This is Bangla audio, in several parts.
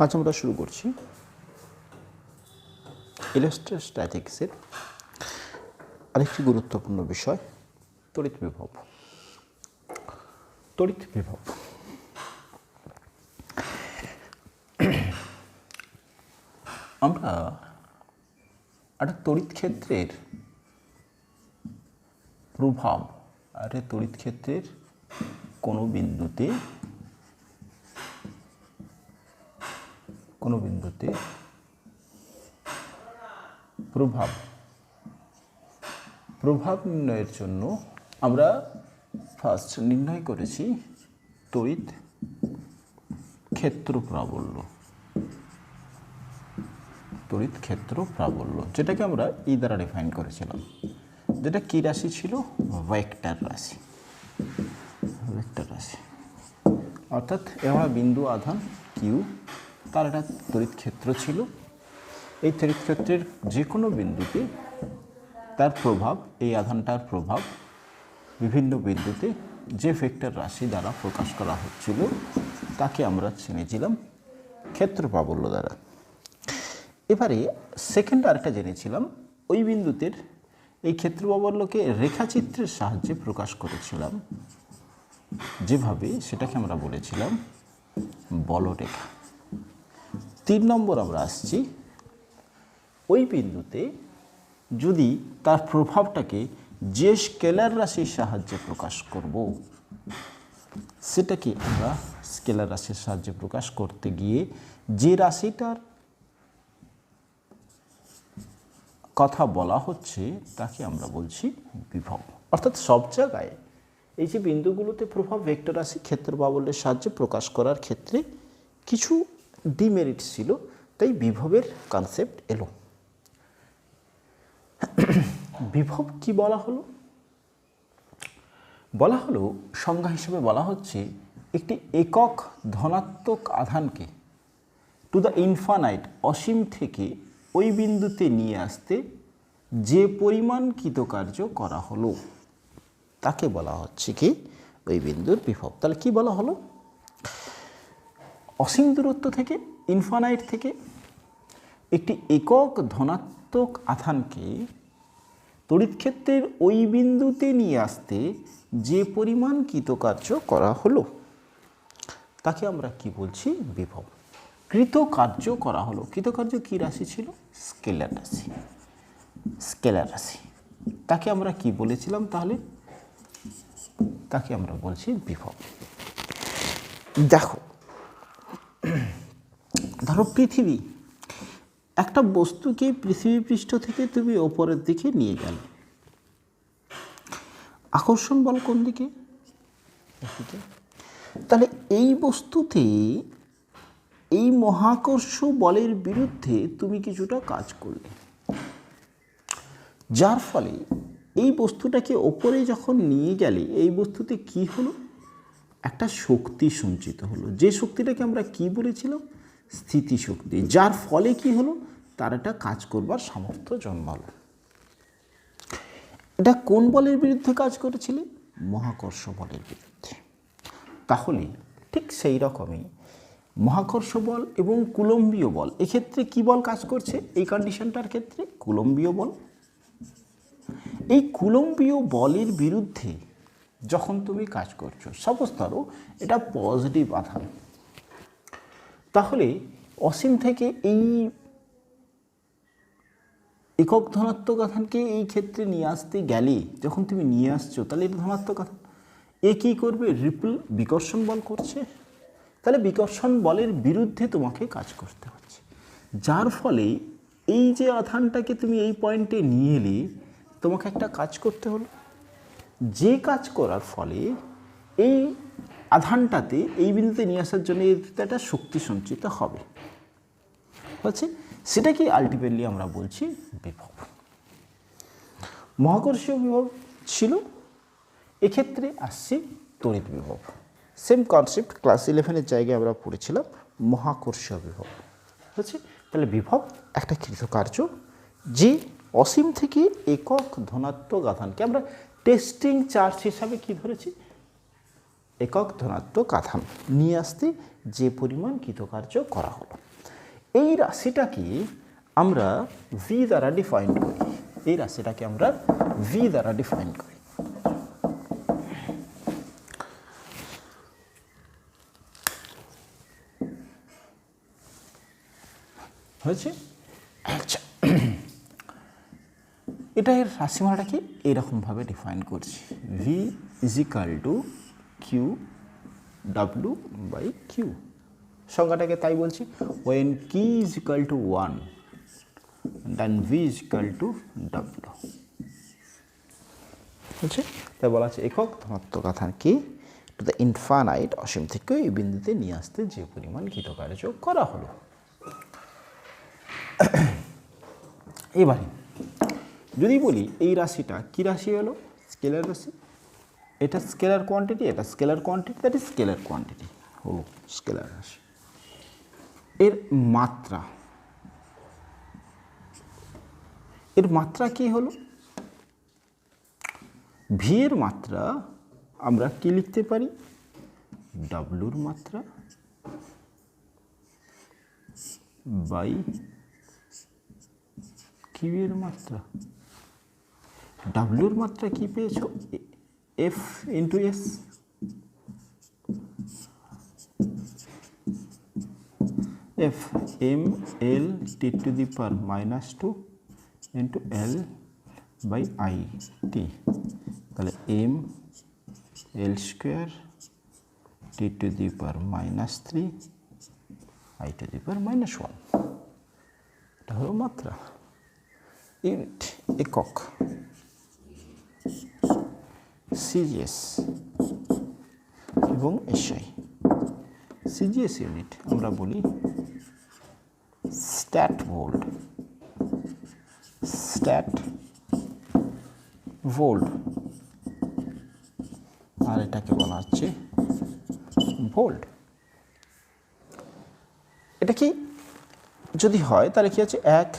আজ আমরা শুরু করছি ইলেকট্রোস্ট্যাটিক্সের আরেকটি গুরুত্বপূর্ণ বিষয় তড়িৎ বিভব। তড়িৎ বিভব আমরা একটা তড়িৎ ক্ষেত্রের প্রভাব আর তড়িৎ ক্ষেত্রের কোনো বিন্দুতে প্রভাব নির্ণয়ের জন্য আমরা ফার্স্ট নির্ণয় করেছি তড়িৎ ক্ষেত্র প্রাবল্য, যেটাকে আমরা এই দ্বারা ডিফাইন করেছিলাম, যেটা কি রাশি ছিল? ভেক্টর রাশি। অর্থাৎ আমরা বিন্দু আধান কিউ, তার একটা তড়িৎ ক্ষেত্র ছিল। এই তড়িৎ ক্ষেত্রের যে কোনো বিন্দুতে তার প্রভাব, এই আধানটার প্রভাব বিভিন্ন বিন্দুতে যে ভেক্টর রাশি দ্বারা প্রকাশ করা হচ্ছিল তাকে আমরা চিনেছিলাম ক্ষেত্র প্রাবল্য দ্বারা। এবারে সেকেন্ড আরেকটা জেনেছিলাম, ওই বিন্দুতে এই ক্ষেত্র প্রাবল্যকে রেখাচিত্রের সাহায্যে প্রকাশ করেছিলাম যেভাবে, সেটাকে আমরা বলেছিলাম বলরেখা। 3 নম্বর আমরা আসছি, ওই বিন্দুতে যদি তার প্রভাবটাকে যে স্কেলার রাশির সাহায্যে প্রকাশ করব, সেটাকে আমরা স্কেলার রাশির সাহায্যে প্রকাশ করতে গিয়ে যে রাশিটার কথা বলা হচ্ছে তাকে আমরা বলছি বিভব। অর্থাৎ সব জায়গায় এই যে বিন্দুগুলোতে প্রভাব ভেক্টর রাশি ক্ষেত্র প্রাবল্যের সাহায্যে প্রকাশ করার ক্ষেত্রে কিছু ডিমেরিট ছিল, তাই বিভবের কনসেপ্ট এলো। বিভব কি বলা হলো? সংজ্ঞা হিসেবে বলা হচ্ছে একটি একক ধনাত্মক আধানকে টু দ্য ইনফানাইট, অসীম থেকে ওই বিন্দুতে নিয়ে আসতে যে পরিমাণ কৃতকার্য করা হলো তাকে বলা হচ্ছে কি ওই বিন্দুর বিভব। তাহলে কি বলা হলো? অসীম দূরত্ব থেকে, ইনফানাইট থেকে একটি একক ধনাত্মক আধানকে তড়িৎ ক্ষেত্রের ওই বিন্দুতে নিয়ে আসতে যে পরিমাণ কৃতকার্য করা হলো তাকে আমরা কি বলছি? বিভব। কৃতকার্য করা হলো, কৃতকার্য কি রাশি ছিল? স্কেলার রাশি। তাকে আমরা কি বলেছিলাম তাহলে? তাকে আমরা বলছি বিভব। দেখো, ধরো পৃথিবী, একটা বস্তুকে পৃথিবী পৃষ্ঠ থেকে তুমি ওপরের দিকে নিয়ে গেলে, আকর্ষণ বল কোন দিকে? তাহলে এই বস্তুতে এই মহাকর্ষ বলের বিরুদ্ধে তুমি কিছুটা কাজ করলে, যার ফলে এই বস্তুটাকে ওপরে যখন নিয়ে গেলে এই বস্তুতে কি হলো? একটা শক্তি সঞ্চিত হলো, যে শক্তিটাকে আমরা কি বলেছিলাম? স্থিতিশক্তি। যার ফলে কি হলো? তার একটা কাজ করবার সামর্থ্য জন্মালো। এটা কোন বলের বিরুদ্ধে কাজ করেছিলে? মহাকর্ষ বলের বিরুদ্ধে। তাহলে ঠিক সেই রকমই মহাকর্ষ বল এবং কুলম্বীয় বল, এক্ষেত্রে কি বল কাজ করছে? এই কন্ডিশনটার ক্ষেত্রে কুলম্বীয় বল। এই কুলম্বীয় বলের বিরুদ্ধে যখন তুমি কাজ করছো, সাপোজ ধরো এটা পজিটিভ আধান, তাহলে অসীম থেকে এই একক ধনাত্মক আধানকে এই ক্ষেত্রে নিয়ে আসতে গেলে, যখন তুমি নিয়ে আসছো, তাহলে এটা ধনাত্মক আধান, এ কী করবে? রিপল, বিকর্ষণ বল করছে। তাহলে বিকর্ষণ বলের বিরুদ্ধে তোমাকে কাজ করতে হচ্ছে, যার ফলে এই যে আধানটাকে তুমি এই পয়েন্টে নিয়ে এলে, তোমাকে একটা কাজ করতে হলো, যে কাজ করার ফলে এই আধানটাতে এই বিন্দুতে নিয়ে আসার জন্য একটা শক্তি সঞ্চিত হবে, হচ্ছে সেটা কি আলটিমেটলি আমরা বলছি বিভব। মহাকর্ষীয় বিভব ছিল, এক্ষেত্রে আসছে তড়িৎ বিভব। সেম কনসেপ্ট ক্লাস 11-এর জায়গায় আমরা পড়েছিলাম মহাকর্ষীয় বিভব, হচ্ছে তাহলে বিভব একটা কৃতকার্য যে অসীম থেকে একক ধনাত্মক আধানকে আমরা টেস্টিং চার্জ হিসাবে কি ধরেছি? একক ধনাত্মক আধান নিয়ে আসতে যে পরিমাণ কৃতকার্য করা হলো। এই রাশিটাকে আমরা ভি দ্বারা ডিফাইন করি। এই রাশিটাকে আমরা ভি দ্বারা ডিফাইন করি। হয়েছে? আচ্ছা, এটা এর রাশিমালাটাকে এরকমভাবে ডিফাইন করছি, V is equal to Q W by Q. সংজ্ঞাটাকে তাই বলছি, when Q is equal to 1 then V is equal to W. বুঝছে? তাই বলা আছে একক ধনাত্মক আধান কি টু দ্য ইনফানাইট, অসীম থেকে এই বিন্দুতে নিয়ে আসতে যে পরিমাণ কৃতকার্য করা হলো। এবারে যদি বলি এই রাশিটা কি রাশি হলো, স্কেলার রাশি। এটা স্কেলার কোয়ান্টিটি, এটা scalar quantity, that is scalar quantity হলো স্কেলার রাশি। এর মাত্রা, এর মাত্রা কি হলো? ভি এর মাত্রা আমরা কি লিখতে পারি? ডাব্লুর মাত্রা বাই কিউ এর মাত্রা। ডাব্লুর মাত্রা কি পেয়েছো? F into S, F M L T to the power -2 into L by I T, তাহলে M L square T to the power -3 I to the power -1। এটা হলো মাত্রা। ইউনিট একক, সিজিএস এবং এসআই। সিজিএস ইউনিট আমরা বলি স্ট্যাট ভোল্ট, স্ট্যাট ভোল্ট, আর এটাকে বলা হচ্ছে ভোল্ট। এটা কি যদি হয় তাহলে কি হচ্ছে 1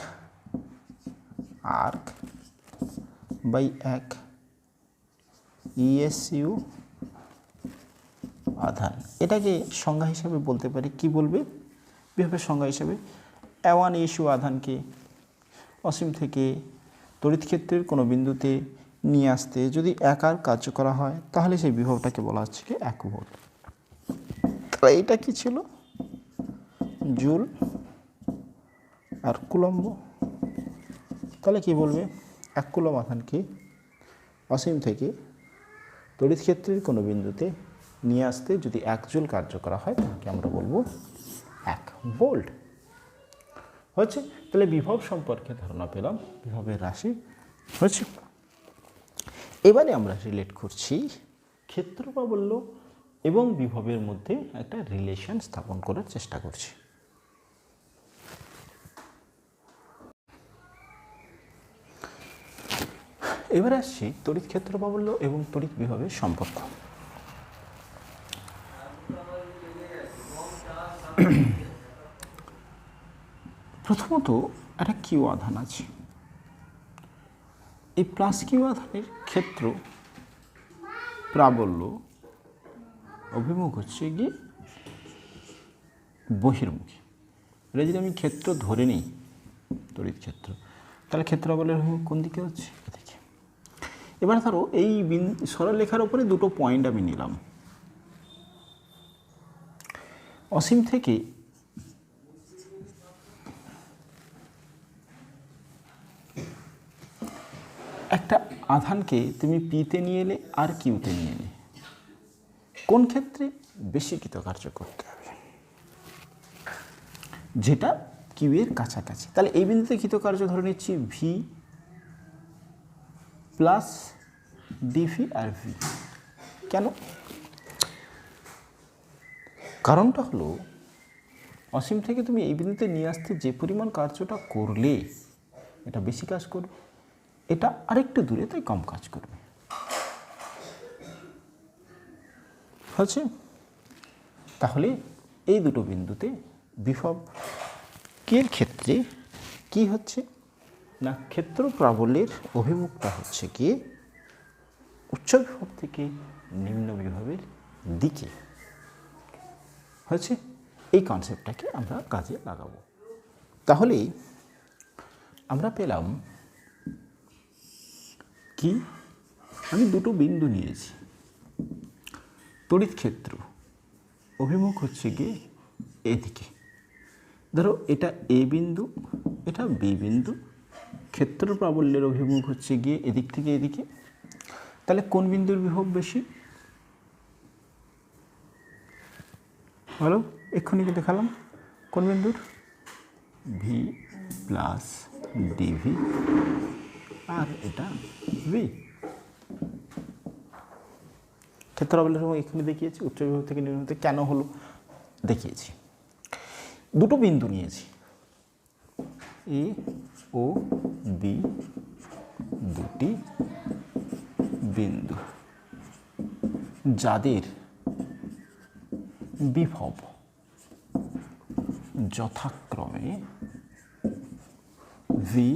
আর্ক বাই 1 ইএসইউ আধান। এটাকে সংজ্ঞা হিসাবে বলতে পারি, কি বলবে বিভবের সংজ্ঞা হিসাবে? A1 ইএসইউ আধানকে অসীম থেকে তড়িৎ ক্ষেত্রের কোনো বিন্দুতে নিয়ে আসতে যদি 1 আর্ক কার্য করা হয় তাহলে সেই বিভবটাকে বলা হচ্ছে কি 1 ভোল্ট। তাহলে এটা কি ছিল? জুল আর কুলম্ব। তাহলে কি বলবে? 1 কুলম্ব আধানকে অসীম থেকে তড়িৎ ক্ষেত্রের কোনো বিন্দুতে নিয়ে আসতে যদি 1 জুল কার্য করা হয় তাকে আমরা বলবো 1 ভোল্ট। হচ্ছে? তাহলে বিভব সম্পর্কে ধারণা পেলাম, বিভবের রাশি হচ্ছে। এবারে আমরা রিলেট করছি ক্ষেত্র প্রাবল্য এবং বিভবের মধ্যে একটা রিলেশন স্থাপন করার চেষ্টা করছি। এবার আসছি তড়িৎ ক্ষেত্র প্রাবল্য এবং তড়িৎ বিভবের সম্পর্ক। প্রথমত একটা কিউ আধান আছে। এই প্লাস কিউ আধানের ক্ষেত্র প্রাবল্য অভিমুখ হচ্ছে গিয়ে বহির্মুখী। এটা যদি আমি ক্ষেত্র ধরে নিই তড়িৎ ক্ষেত্র, তাহলে ক্ষেত্র প্রাবল্যের অভিমুখ কোন দিকে হচ্ছে? এদিকে। এবার ধরো এই সরলরেখার উপরে দুটো পয়েন্ট আমি নিলাম, অসীম থেকে একটা আধানকে তুমি পিতে নিয়ে এলে আর কিউতে নিয়ে এলে, কোন ক্ষেত্রে বেশি কৃতকার্য করতে হবে? যেটা কিউ এর কাছাকাছি। তাহলে এই বিন্দুতে কৃতকার্য ধরে নিচ্ছি ভি প্লাস ডিভি আর ভি। কেন? কারণটা হলো অসীম থেকে তুমি এই বিন্দুতে নিয়ে আসতে যে পরিমাণ কার্যটা করলে এটা বেশি কাজ করবে, এটা আরেকটু দূরে তাই কম কাজ করবে। হচ্ছে? তাহলে এই দুটো বিন্দুতে বিভব এর ক্ষেত্রে কি হচ্ছে না, ক্ষেত্র প্রাবল্যের অভিমুখটা হচ্ছে কি উচ্চ বিভব থেকে নিম্ন বিভবের দিকে। হয়েছে, এই কনসেপ্টটাকে আমরা কাজে লাগাবো। তাহলে আমরা পেলাম কি, আমি দুটো বিন্দু নিয়েছি, তড়িৎ ক্ষেত্র অভিমুখ হচ্ছে গিয়ে এদিকে। ধরো এটা এ বিন্দু, এটা বি বিন্দু, ক্ষেত্র প্রাবল্যের অভিমুখ হচ্ছে গিয়ে এদিক থেকে এদিকে। তাহলে কোন বিন্দুর বিভব বেশি? বলো, এক্ষুনি কি দেখালাম, কোন বিন্দুর? ভি প্লাস ডিভি, আর এটা ভি। ক্ষেত্র প্রাবল্যের অভিমুখ এক্ষুনি দেখিয়েছি, উচ্চ বিভব থেকে নিম্ন বিভব কেন হলো দেখিয়েছি। দুটো বিন্দু নিয়েছি, এ ও বি, দুটি বিন্দু যাদের বিভব যথাক্রমে ভি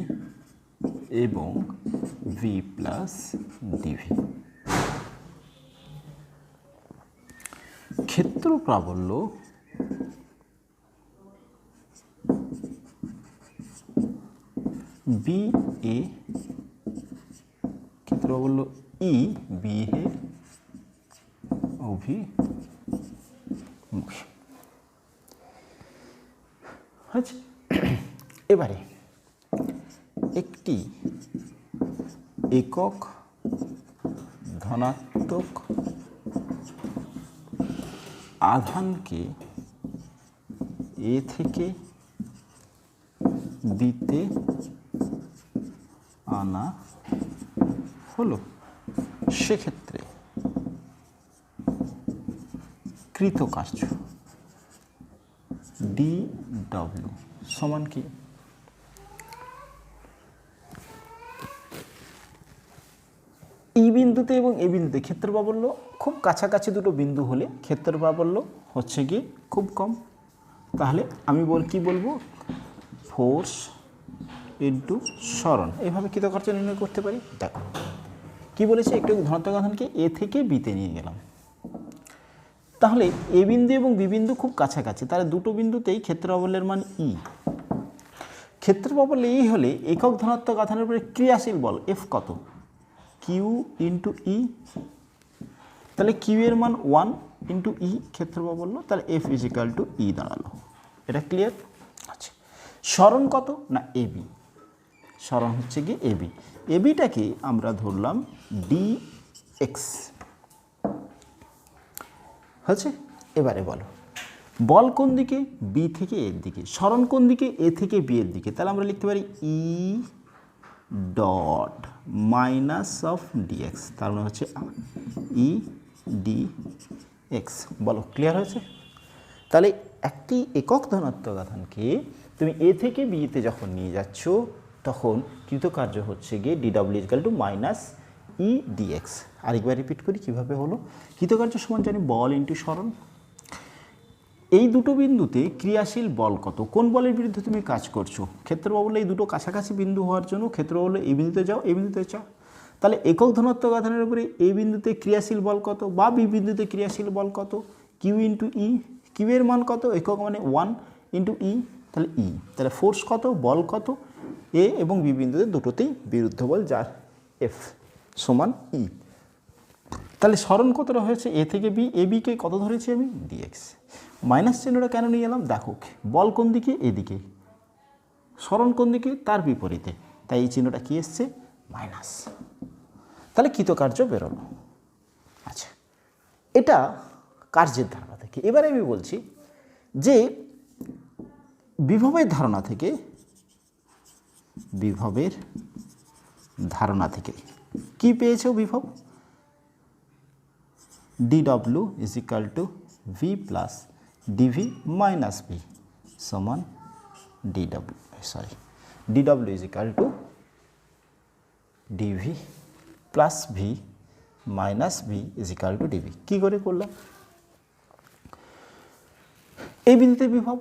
এবং ভি প্লাস ডিভি। ক্ষেত্র প্রাবল্য বি এ, ক্ষেত্র প্রাবল্য ই বি এর অভিমুখী। আচ্ছা, এবারে একটি একক ধনাত্মক আধানকে এ থেকে বিতে আনা হলো, সেক্ষেত্রে কৃতকার্য ডি ডব্লিউ সমান কি? এই বিন্দুতে এবং এই বিন্দুতে ক্ষেত্র প্রাবল্য খুব কাছাকাছি দুটো বিন্দু হলে ক্ষেত্র প্রাবল্য হচ্ছে কি খুব কম। তাহলে আমি কি বলবো? ফোর্স ইন্টু সরণ, এইভাবে কৃতকার্য নির্ণয় করতে পারি। দেখো কি বলেছে, একটু ধনাত্মক আধানকে এ থেকে বিতে নিয়ে গেলাম। তাহলে এ বিন্দু এবং বি বিন্দু খুব কাছাকাছি, তাহলে দুটো বিন্দুতেই ক্ষেত্র প্রাবল্যের মান ই। ক্ষেত্র প্রাবল্য ই হলে একক ধনাত্মক আধানের উপরে ক্রিয়াশীল বল এফ কত? কিউ ইন্টু ই। তাহলে কিউ এর মান 1 ইন্টু ই ক্ষেত্র প্রাবল্য, তাহলে এফ ইজ ইকাল টু ই দাঁড়ালো। এটা ক্লিয়ার? আচ্ছা, সরণ কত না এবি, সরণ হচ্ছে কি এবি। এবিটাকে আমরা ধরলাম ডি এক্স। হচ্ছে, এবারে বলো বল কোন দিকে? বি থেকে এর দিকে। সরণ কোন দিকে? এ থেকে বি এর দিকে। তাহলে আমরা লিখতে পারি E dot minus of d x, তার মানে হচ্ছে ই ডি এক্স। বলো ক্লিয়ার হয়েছে? তাহলে একটি একক ধনাত্মক আধানকে তুমি এ থেকে বিতে যখন নিয়ে যাচ্ছ তখন কৃতকার্য হচ্ছে গিয়ে ডিডব্লিউ equal to minus E d x. আরেকবার রিপিট করি কীভাবে হলো। কৃতকার্য সমান জানি বল ইন্টু সরণ। এই দুটো বিন্দুতে ক্রিয়াশীল বল কত? কোন বলের বিরুদ্ধে তুমি কাজ করছো? ক্ষেত্র প্রাবল্য এই দুটো কাছাকাছি বিন্দু হওয়ার জন্য ক্ষেত্র প্রাবল্য এই বিন্দুতে যাও, এই বিন্দুতে যাও। তাহলে একক ধনাত্মক আধানের উপরে এই বিন্দুতে ক্রিয়াশীল বল কত বা বি বিন্দুতে ক্রিয়াশীল বল কত? কিউ ইন্টু ই। কিউ এর মান কত? একক মানে 1 ইন্টু ই, তাহলে ই। তাহলে ফোর্স কত? বল কত? এ এবং বি বিন্দুতে দুটোতেই বিরুদ্ধ বল, যার এফ সমান ই। তাহলে সরণ কতটা হয়েছে? এ থেকে বি। এ বিকে কত ধরেছি আমি? ডিএক্স। মাইনাস চিহ্নটা কেন নিয়ে এলাম? দেখো বল কোন দিকে? এদিকে। সরণ কোন দিকে? তার বিপরীতে। তাই এই চিহ্নটা কি এসছে? মাইনাস। তাহলে কৃতকার্য বেরোলো। আচ্ছা, এটা কার্যের ধারণা থেকে। এবারে আমি বলছি যে বিভবের ধারণা থেকে, বিভবের ধারণা থেকে কি পেয়েছো বিভব? dw is equal to v plus dv minus v সমান dw is equal to dv plus v minus v is equal to dv। কি করে করলাম? এই বিন্দুতে বিভব,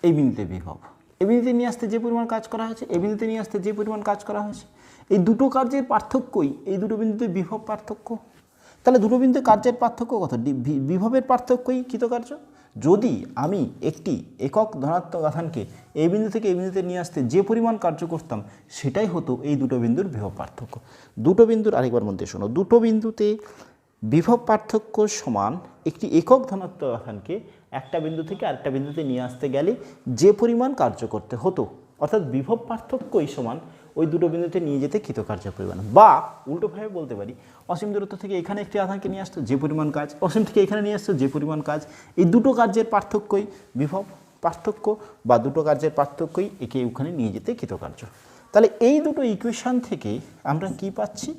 এই বিন্দুতে বিভব, এই বিন্দুতে নিয়ে আসতে যে পরিমাণ কাজ করা হয়েছে, এই বিন্দুতে নিয়ে আসতে যে পরিমাণ কাজ করা হয়েছে, এই দুটো কার্যের পার্থক্যই এই দুটো বিন্দুতে বিভব পার্থক্য। তাহলে দুটো বিন্দু কার্যের পার্থক্য কত? বিভবের পার্থক্যই কৃতকার্য। যদি আমি একটি একক ধনাত্মক আধানকে এই বিন্দু থেকে এই বিন্দুতে নিয়ে আসতে যে পরিমাণ কার্য করতাম সেটাই হতো এই দুটো বিন্দুর বিভব পার্থক্য। দুটো বিন্দুর আরেকবার মধ্যে শোনো, দুটো বিন্দুতে বিভব পার্থক্য সমান একটি একক ধনাত্মক আধানকে একটা বিন্দু থেকে আরেকটা বিন্দুতে নিয়ে আসতে গেলে যে পরিমাণ কার্য করতে হতো, অর্থাৎ বিভব পার্থক্যই সমান ওই দুটো বিন্দুতে নিয়ে যেতে কৃতকার্যের পরিমাণ। বা উল্টোভাবে বলতে পারি, অসীম দূরত্ব থেকে এখানে একটি আধানকে নিয়ে আসতো যে পরিমাণ কাজ, অসীম থেকে এখানে নিয়ে আসতো যে পরিমাণ কাজ, এই দুটো কার্যের পার্থক্যই বিভব পার্থক্য, বা দুটো কার্যের পার্থক্যই একে ওখানে নিয়ে যেতে কৃতকার্য। তাহলে এই দুটো ইকুয়েশন থেকে আমরা কি পাচ্ছি?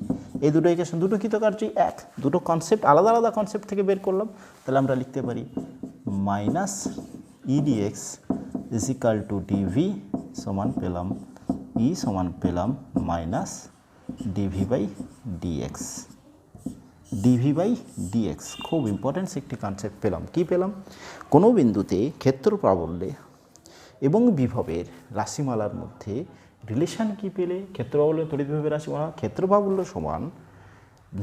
এই দুটো ইকুয়েশন, দুটো কৃতকার্যই এক, দুটো কনসেপ্ট আলাদা আলাদা কনসেপ্ট থেকে বের করলাম। তাহলে আমরা লিখতে পারি minus E d x is equal to d v সমান পেলাম ই সমান পেলাম minus DV by d x. D v by d x খুব ইম্পর্টেন্ট একটি কনসেপ্ট পেলাম। কি পেলাম? কোনো বিন্দুতে ক্ষেত্র প্রাবল্যে এবং বিভবের রাশিমালার মধ্যে রিলেশন কি পেলে? ক্ষেত্র প্রাবল্য তড়িৎ বিভবের রাশিমালা ক্ষেত্র প্রাবল্য সমান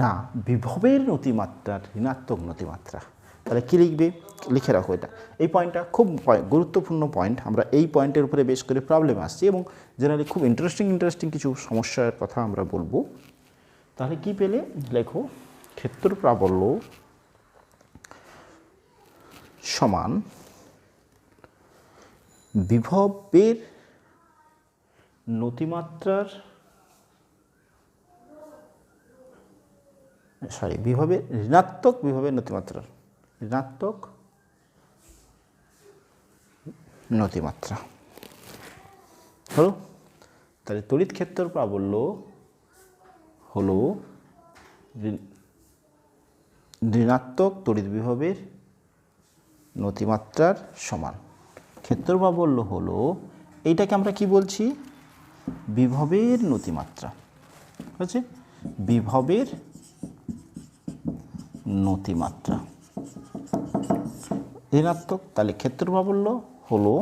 না বিভবের নতিমাত্রার ঋণাত্মক নতিমাত্রা। তাহলে কী লিখবে? লিখে রাখো এটা। এই পয়েন্টটা খুব গুরুত্বপূর্ণ পয়েন্ট। আমরা এই পয়েন্টের উপরে বেশ করে প্রবলেম আসছি এবং জেনারেলি খুব ইন্টারেস্টিং কিছু সমস্যার কথা আমরা বলবো। তাহলে কি পেলে? লেখো ক্ষেত্র প্রাবল্য সমান বিভবের নতিমাত্রার বিভবের ঋণাত্মক বিভবের নতিমাত্রার ঋণাত্মক নতিমাত্রা হলো। তাহলে তড়িৎ ক্ষেত্র প্রাবল্য হলো ঋণাত্মক তড়িৎ বিভবের নতিমাত্রার সমান। ক্ষেত্র প্রাবল্য হলো, এইটাকে আমরা কি বলছি? বিভবের নতিমাত্রা। হচ্ছে বিভবের নতিমাত্রা ঋণাত্মক। তাহলে ক্ষেত্র প্রাবল্য হলো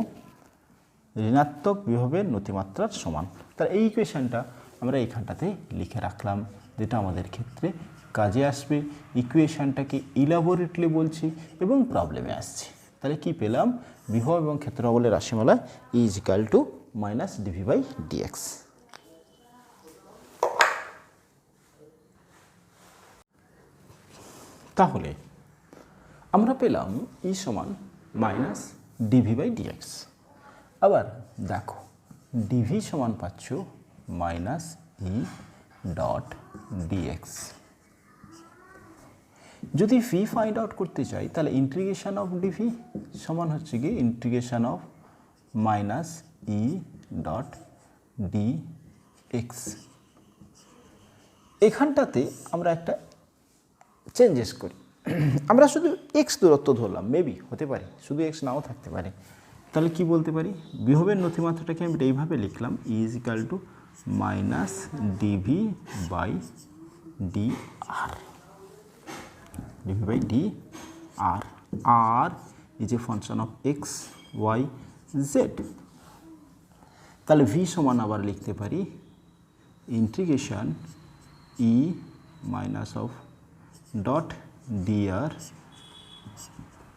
ঋণাত্মক বিভবের নতিমাত্রার সমান। তাহলে এই ইকুয়েশনটা আমরা এইখানটাতে লিখে রাখলাম, যেটা আমাদের ক্ষেত্রে কাজে আসবে। ইকুয়েশনটাকে ইলাবোরেটলি বলছি এবং প্রবলেমে আসছি। তাহলে কি পেলাম? বিভব এবং ক্ষেত্র প্রাবল্যের রাশিমালা is equal to minus DV by d x. তাহলে আমরা পেলাম ই সমান মাইনাস ডিভি বাই ডিএক্স। আবার দেখো ডিভি সমান পাচ্ছ মাইনাস ই ডট ডিএক্স। যদি ফি ফাইন্ড আউট করতে চাই তাহলে ইন্টিগ্রেশন অফ ডিভি সমান হচ্ছে কি integration of minus E dot d x. এখানটাতে আমরা একটা চেঞ্জেস করি, আমরা শুধু এক্স দূরত্ব ধরলাম, মেবি হতে পারে শুধু এক্স নাও থাকতে পারে। তাহলে কি বলতে পারি? বিভবের নতিমাত্রাটাকে আমি এইভাবে লিখলাম, E is equal to minus DV by D R. D V by D R, R is a function of X Y Z. তাহলে ভি সমান আবার লিখতে পারি integration E minus of dot D R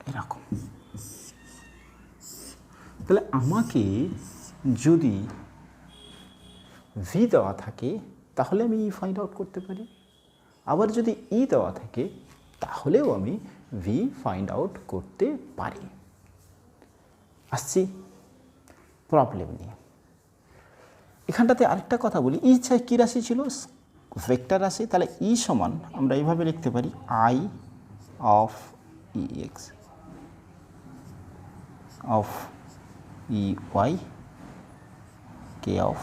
এরকম। তাহলে আমাকে যদি ভি দেওয়া থাকে তাহলে আমি ই ফাইন্ড আউট করতে পারি, আবার যদি ই দেওয়া থাকে তাহলেও আমি ভি ফাইন্ড আউট করতে পারি। আসছি প্রবলেম নিয়ে। এখানটাতে আরেকটা কথা বলি, ই চাই কী রাশি ছিল? ভেক্টর রাশি। তাহলে ই সমান আমরা এইভাবে লিখতে পারি I of E X of E Y K of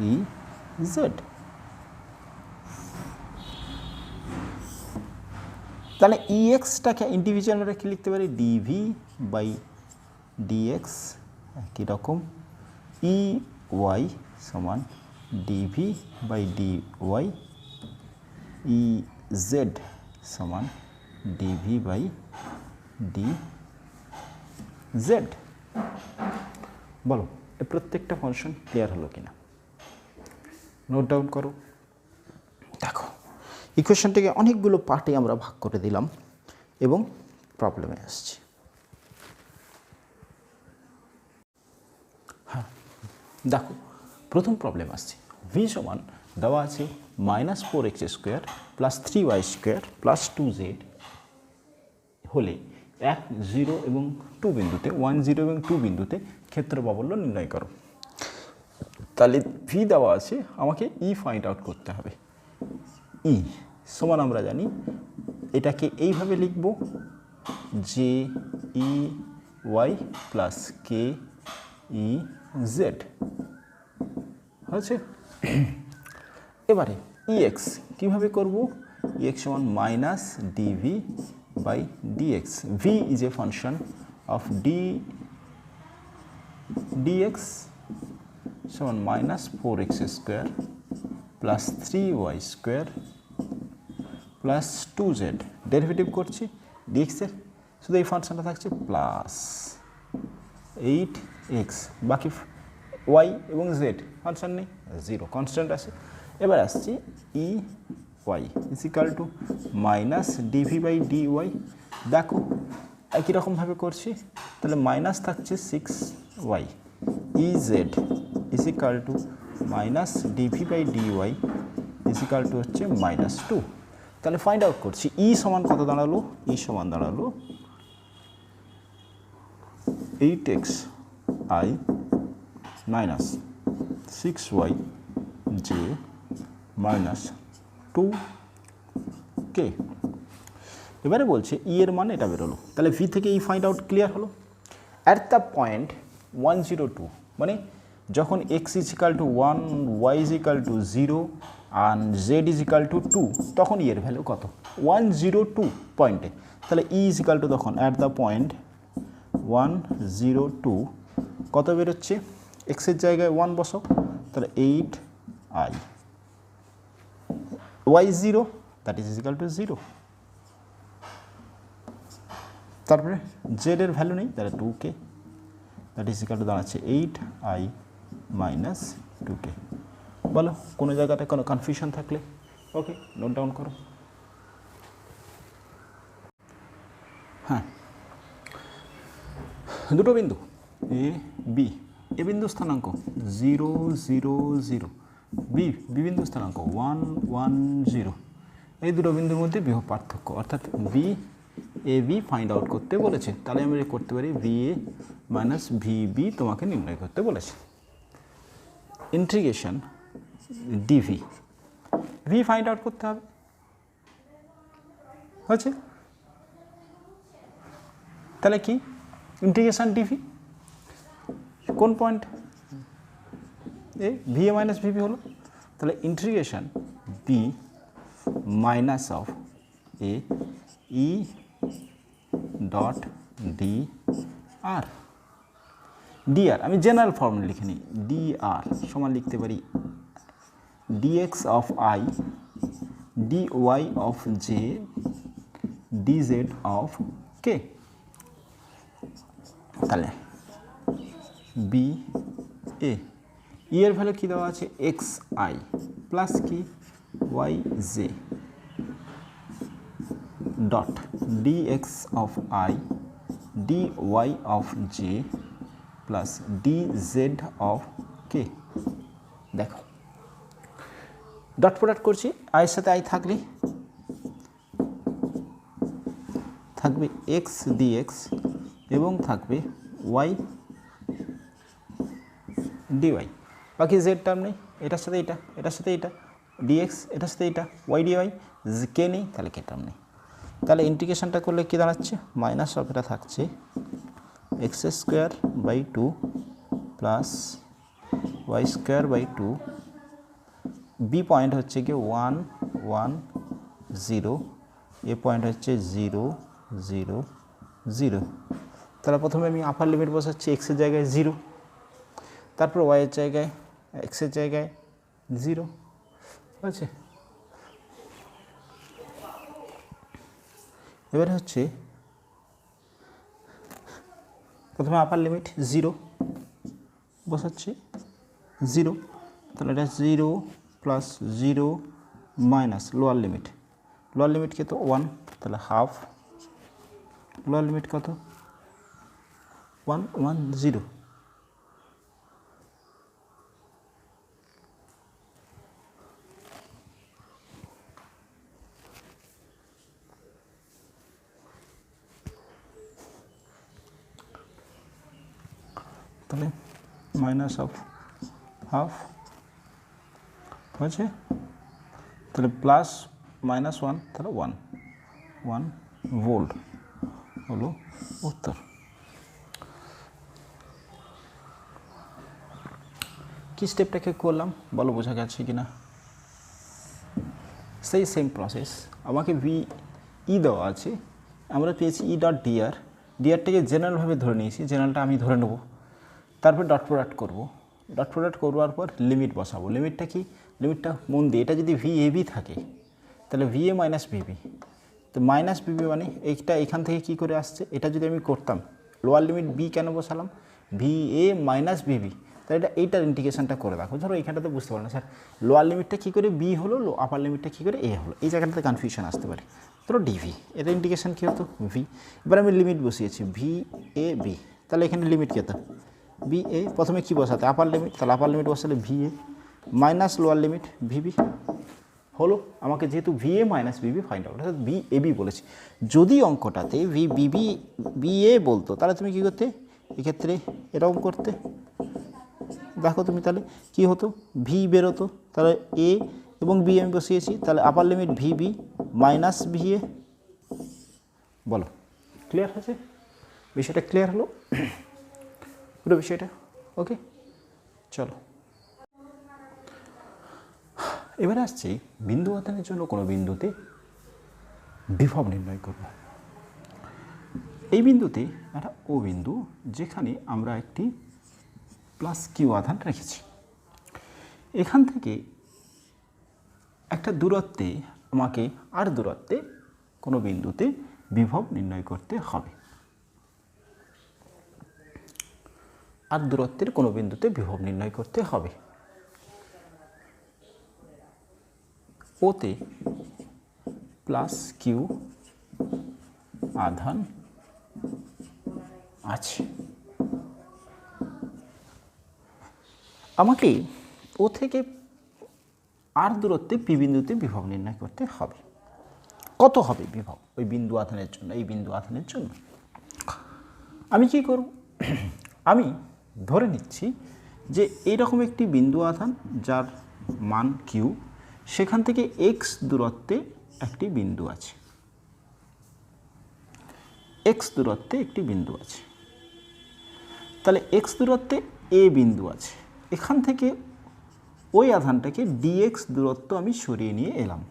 E Z. তাহলে ই এক্সটাকে ইন্ডিভিজুয়াল আমরা কি লিখতে পারি? ডিভি বাই ডিএক্স একই রকম, ই ওয়াই সমান d v by D Y, E Z সমান ডিভি বাই ডি জেড। বলো এই প্রত্যেকটা ফাংশন ক্লিয়ার হলো কিনা? নোট ডাউন করো। দেখো ইকুয়েশনটিকে অনেকগুলো পার্টে আমরা ভাগ করে দিলাম এবং প্রবলেমে আসছি। হ্যাঁ, দেখো প্রথম প্রবলেম আসছে। ভি সমান দেওয়া আছে -4x² + 3y² + 2z হলে 1, 0 এবং 2 বিন্দুতে 1, 0 এবং 2 বিন্দুতে ক্ষেত্র প্রাবল্য নির্ণয় করো। তাহলে ভি দেওয়া আছে, আমাকে ই ফাইন্ড আউট করতে হবে। ই সমান আমরা জানি এটাকে এইভাবে লিখব, J E Y plus K E Z হয়েছে। এবারে ইএক্স কীভাবে করব? ইএক্স সমান minus DV by d x. V is a function of d x সমান -4x² plus 3y² plus 2z। Derivative করছি ডিএক্সের, শুধু এই ফাংশনটা থাকছে প্লাস 8x, বাকি ওয়াই এবং জেড ফাংশন নেই, 0 কনস্ট্যান্ট আছে। এবার আসছি E Y is equal to minus DV by d y. দেখো একই রকমভাবে করছি, তাহলে মাইনাস থাকছে 6y, E Z is equal to minus DV by d y is equal to হচ্ছে -2। তাহলে ফাইন্ড আউট করছি ই সমান কত দাঁড়ালো? ই সমান দাঁড়ালো 8x i minus 6y j minus 2k। এবারে বলছে ই এর মান এটা বেরোলো, তাহলে ভি থেকে ই ফাইন্ড আউট ক্লিয়ার হলো। অ্যাট দ্য পয়েন্ট 1, 0, 2 মানে যখন x is equal to 1, y is equal to 0 and z is equal to 2 তখন ই এর ভ্যালু কত? 1, 0, 2 পয়েন্টে। তাহলে ই ইজিক্যাল টু তখন অ্যাট দ্য পয়েন্ট 1, 0, 2 কত বেরোচ্ছে? এক্সের জায়গায় 1 বসো, তাহলে 8i, y 0 that is equal to 0। তারপরে জেড এর ভ্যালু নেই, তাহলে 2k that is equal two দাঁড়াচ্ছে 8i মাইনাস 2k। বলো কোনো জায়গাতে কোনো কনফিউশন থাকলে ওকে নোট ডাউন করো। হ্যাঁ, দুটো বিন্দু এ বি, এ বিন্দু স্থানাঙ্ক 0, 0, 0, বি বিন্দু স্থানাঙ্ক 1, 1, 0। এই দুটো বিন্দুর মধ্যে বিভব পার্থক্য অর্থাৎ B A B find out করতে বলেছে। তাহলে আমরা করতে পারি V A minus V B তোমাকে নির্ণয় করতে বলেছে। Integration D V, V find out করতে হবে, হয়েছে। তাহলে কি ইন্টিগ্রেশন ডিভি কোন পয়েন্ট এ ভি এ মাইনাস ভিবি হলো, তাহলে integration B minus of A E dot D R. ডি আর আমি জেনারেল ফর্মুলা লিখে নিই, ডি আর সমান লিখতে পারি D X of I D Y of J D Z of K. তাহলে বি এ ই এর ভ্যালু কী দেওয়া আছে? এক্স আই প্লাস কি Y J dot D X of I D Y of J plus D Z of K. দেখো ডট প্রোডাক্ট করছি, আয়ের সাথে আই থাকলে থাকবে এক্স ডিএক্স এবং থাকবে ওয়াই ডিওয়াই, বাকি জেড টার্ম নেই, এটার সাথে এটা, এটার সাথে এটা, ডিএক্স এটার সাথে এটা, ওয়াই ডিওয়াই কে নেই, তাহলে কে টার্ম নেই। তাহলে ইন্টিগ্রেশনটা করলে কী দাঁড়াচ্ছে? মাইনাস অফ এটা থাকছে x² by 2 plus y² by 2। B point হচ্ছে কি 1, 1, 0, এ পয়েন্ট হচ্ছে 0, 0, 0। তাহলে প্রথমে আমি আপার লিমিট বসাচ্ছি এক্সের জায়গায় 0, তারপর ওয়াইয়ের জায়গায় এক্সের জায়গায় 0, আছে। এবারে হচ্ছে প্রথমে আপার লিমিট 0 বসাচ্ছি 0, তাহলে এটা 0 plus 0 minus lower limit lower limit কত 1, তাহলে হাফ, লোয়ার লিমিট কত 1 1 0, তাহলে মাইনাস অফ হাফ হয়েছে, তাহলে প্লাস মাইনাস 1, তাহলে 1 ভোল্ট হলো উত্তর। কি স্টেপটাকে করলাম বলো, বোঝা গেছে কি না? সেই সেম প্রসেস, আমাকে ভি ই দেওয়া আছে, আমরা পেয়েছি ই ডট ডিআর, ডিআরটাকে জেনারেলভাবে ধরে নিয়েছি, জেনারেলটা আমি ধরে নেব, তারপর ডট প্রোডাক্ট করবো, ডট প্রোডাক্ট করবার পর লিমিট বসাবো। লিমিটটা কি, লিমিটটা মন দিয়ে, এটা যদি ভি এ বি থাকে তাহলে ভি এ মাইনাস ভিবি, তো মাইনাস ভিবি মানে এইটা এখান থেকে কি করে আসছে, এটা যদি আমি করতাম লোয়ার লিমিট বি কেন বসালাম, ভি এ মাইনাস ভিবি, তাহলে এটা এইটার ইন্টিগ্রেশনটা করে রাখো। ধরো এখানটাতে বুঝতে পারো না স্যার লোয়ার লিমিটটা কী করে বি হলো, আপার লিমিটটা কী করে এ হলো, এই জায়গাটাতে কনফিউশন আসতে পারে। ধরো ডিভি, এটা ইন্টিগ্রেশন কী হতো ভি, এবার আমি লিমিট বসিয়েছি ভি এ বি, তাহলে এখানে লিমিট কী হতো বি এ, প্রথমে কী বসাতে আপার লিমিট, তাহলে আপার লিমিট বসালে V A minus lower limit VB হলো, আমাকে যেহেতু V A minus Bibi find out, অর্থাৎ বি এ বি বলেছি। যদি অঙ্কটাতে ভি বিবি বি এ বলতো তাহলে তুমি কী করতে, এক্ষেত্রে এরকম করতে, দেখো তুমি তাহলে কী হতো ভি বেরোতো, তাহলে এ এবং বি আমি বসিয়েছি, তাহলে upper limit V B minus V A, বলো ক্লিয়ার হয়েছে বিষয়টা, ক্লিয়ার হলো পুরো বিষয়টা, ওকে চলো। এবারে আসছি বিন্দু আধানের জন্য কোনো বিন্দুতে বিভব নির্ণয় করব। এই বিন্দুতে একটা ও বিন্দু, যেখানে আমরা একটি প্লাস কিউ আধান রেখেছি, এখান থেকে একটা দূরত্বে আমাকে আর দূরত্বে কোনো বিন্দুতে বিভব নির্ণয় করতে হবে, আর দূরত্বের কোনো বিন্দুতে বিভব নির্ণয় করতে হবে। ওতে প্লাস কিউ আধান আছে, আমাকে ও থেকে আর দূরত্বে পি বিন্দুতে বিভব নির্ণয় করতে হবে। কত হবে বিভব ওই বিন্দু আধানের জন্য, এই বিন্দু আধানের জন্য আমি কি করব, আমি ধরে নিচ্ছি যে এইরকম একটি বিন্দু আধান যার মান কিউ, সেখান থেকে এক্স দূরত্বে একটি বিন্দু আছে, এক্স দূরত্বে একটি বিন্দু আছে, তাহলে এক্স দূরত্বে এ বিন্দু আছে, এখান থেকে ওই আধানটাকে ডিএক্স দূরত্ব আমি সরিয়ে নিয়ে এলাম,